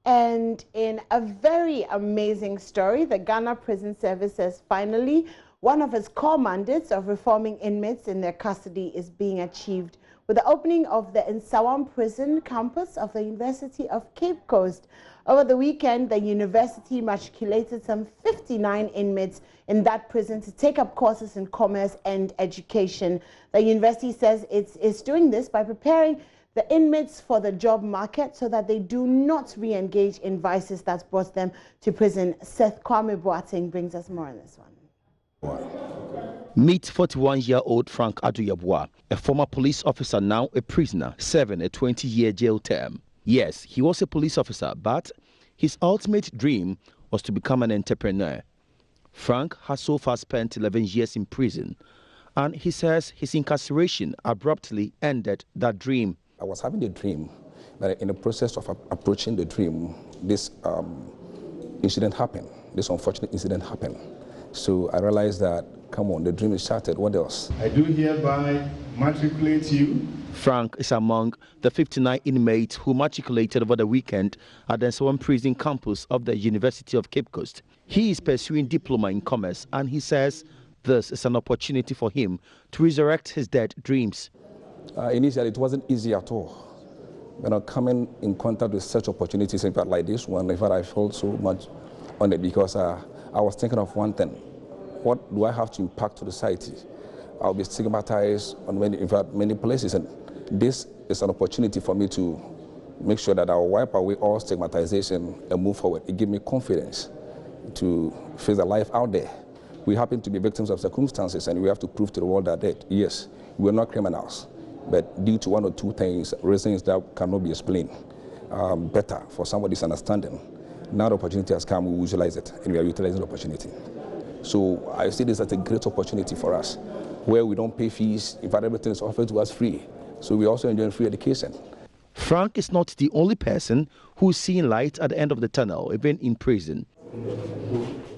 And in a very amazing story, the Ghana Prison Service says finally one of its core mandates of reforming inmates in their custody is being achieved with the opening of the Nsawam prison campus of the University of Cape Coast. Over the weekend, the university matriculated some 59 inmates in that prison to take up courses in commerce and education. The university says it's doing this by preparing the inmates for the job market so that they do not re-engage in vices that brought them to prison. Seth Kwame Boateng brings us more on this one. Meet 41-year-old Frank Aduyabwa, a former police officer, now a prisoner, serving a 20-year jail term. Yes, he was a police officer, but his ultimate dream was to become an entrepreneur. Frank has so far spent 11 years in prison, and he says his incarceration abruptly ended that dream. I was having a dream, but in the process of approaching the dream, this incident happened, this unfortunate incident happened. So I realized that, come on, the dream is shattered, what else? I do hereby matriculate you. Frank is among the 59 inmates who matriculated over the weekend at the Nsawam prison campus of the University of Cape Coast. He is pursuing diploma in commerce, and he says this is an opportunity for him to resurrect his dead dreams. Initially, it wasn't easy at all. When I coming in contact with such opportunities, in fact, like this one, in fact, I felt so much on it because I was thinking of one thing. What do I have to impact to the society? I'll be stigmatized on many places, and this is an opportunity for me to make sure that I'll wipe away all stigmatization and move forward. It gives me confidence to face the life out there. We happen to be victims of circumstances, and we have to prove to the world that, yes, we're not criminals. But due to one or two things, reasons that cannot be explained better for somebody's understanding, now the opportunity has come, we visualize it, and we are utilizing the opportunity. So I see this as a great opportunity for us, where we don't pay fees. In fact, everything is offered to us free. So we also enjoy free education. Frank is not the only person who's seeing light at the end of the tunnel, even in prison.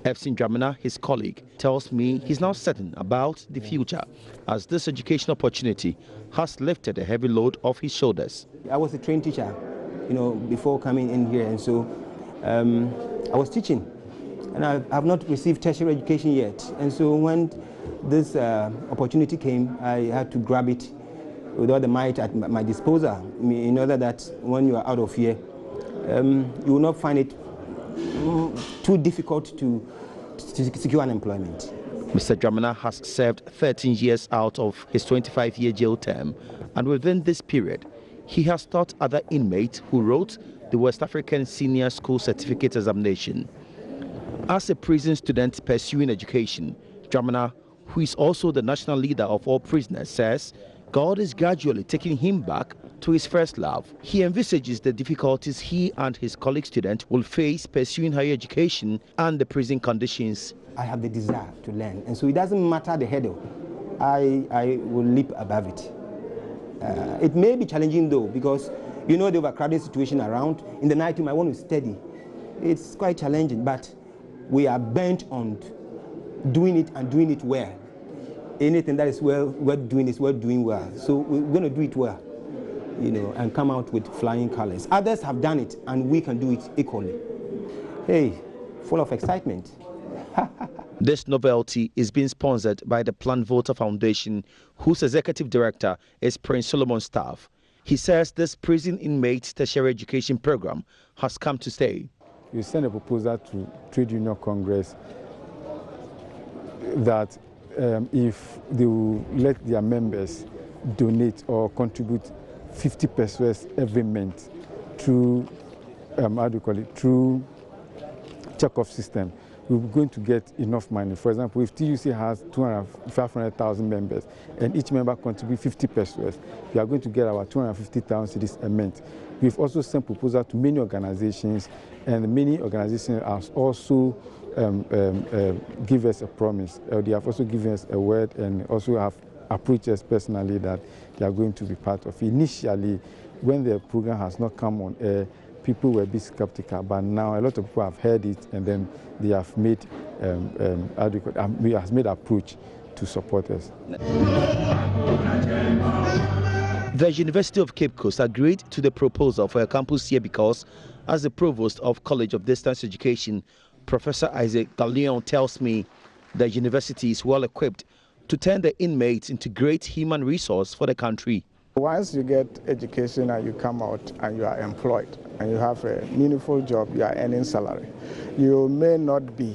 FC Dramina, his colleague, tells me he's now certain about the future, as this education opportunity has lifted a heavy load off his shoulders. I was a trained teacher, before coming in here, and so I was teaching, and I have not received tertiary education yet. And so when this opportunity came, I had to grab it with all the might at my disposal, in order that when you are out of here, you will not find it too difficult to secure unemployment. Mr. Dramina has served 13 years out of his 25-year jail term, and within this period, he has taught other inmates who wrote the West African Senior School Certificate Examination. As a prison student pursuing education, Dramina, who is also the national leader of all prisoners, says God is gradually taking him back to his first love. He envisages the difficulties he and his colleague students will face pursuing higher education and the prison conditions. I have the desire to learn, and so it doesn't matter the hurdle. I will leap above it. It may be challenging though, because the overcrowded situation around. In the night you might want to study. It's quite challenging, but we are bent on doing it and doing it well. Anything that is worth doing is worth doing well. So we're going to do it well, and come out with flying colors. Others have done it, and we can do it equally. Hey, full of excitement. This novelty is being sponsored by the Planned Voter Foundation, whose executive director is Prince Solomon Staff. He says this prison inmate tertiary education program has come to stay. We sent a proposal to Trade Union Congress that if they will let their members donate or contribute 50 pesos every month through, through check-off system, we're going to get enough money. For example, if TUC has 500,000 members and each member contributes 50 pesos, we are going to get our 250,000 cedis a month. We've also sent proposals to many organizations, and many organizations have also give us a promise. They have also given us a word and also have approached us personally that they are going to be part of it. Initially, when the program has not come on air, people were a bit skeptical, but now a lot of people have heard it, and then they have made approach to support us. The University of Cape Coast agreed to the proposal for a campus here because As the provost of College of Distance Education, Professor Isaac Galeon tells me the university is well equipped to turn the inmates into great human resource for the country. Once you get education and you come out and you are employed and you have a meaningful job, you are earning salary, you may not be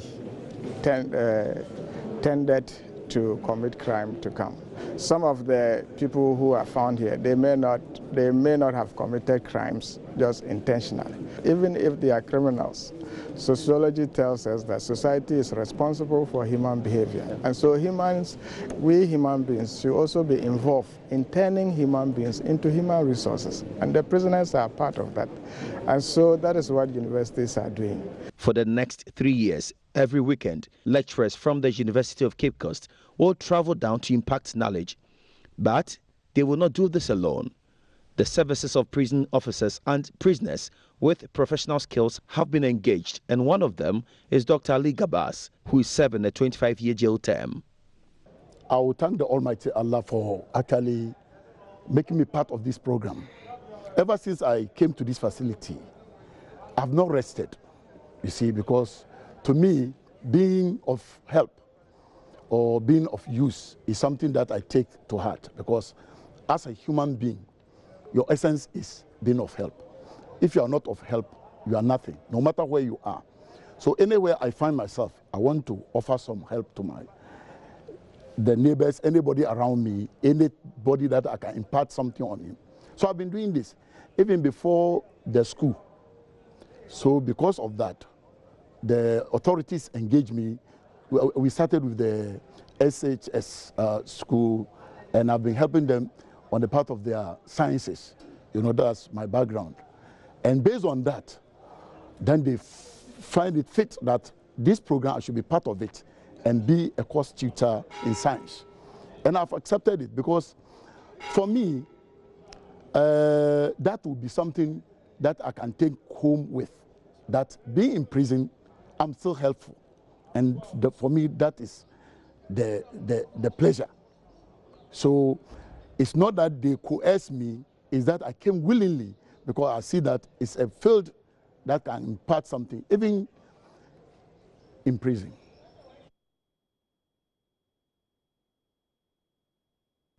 tended to commit crime to come. Some of the people who are found here, they may not have committed crimes just intentionally. Even if they are criminals, sociology tells us that society is responsible for human behavior. And so we human beings should also be involved in turning human beings into human resources. And the prisoners are part of that. And so that is what universities are doing. For the next 3 years, every weekend, lecturers from the University of Cape Coast will travel down to impact knowledge. But they will not do this alone. The services of prison officers and prisoners with professional skills have been engaged, and one of them is Dr. Ali Gabas, who is serving a 25-year jail term. I will thank the Almighty Allah for actually making me part of this program. Ever since I came to this facility, I've not rested, you see, because to me, being of help or being of use is something that I take to heart, because as a human being, your essence is being of help. If you are not of help, you are nothing, no matter where you are. So anywhere I find myself, I want to offer some help to the neighbors, anybody around me, anybody that I can impart something on him. So I've been doing this even before the school. So because of that, the authorities engaged me. We started with the SHS school, and I've been helping them on the part of their sciences. You know, that's my background. And based on that, then they find it fit that this program, I should be part of it and be a course tutor in science. And I've accepted it because for me, that would be something that I can take home with. That being in prison, I'm still helpful. And for me, that is the pleasure. So it's not that they coerce me, it's that I came willingly because I see that it's a field that can impart something, even in prison.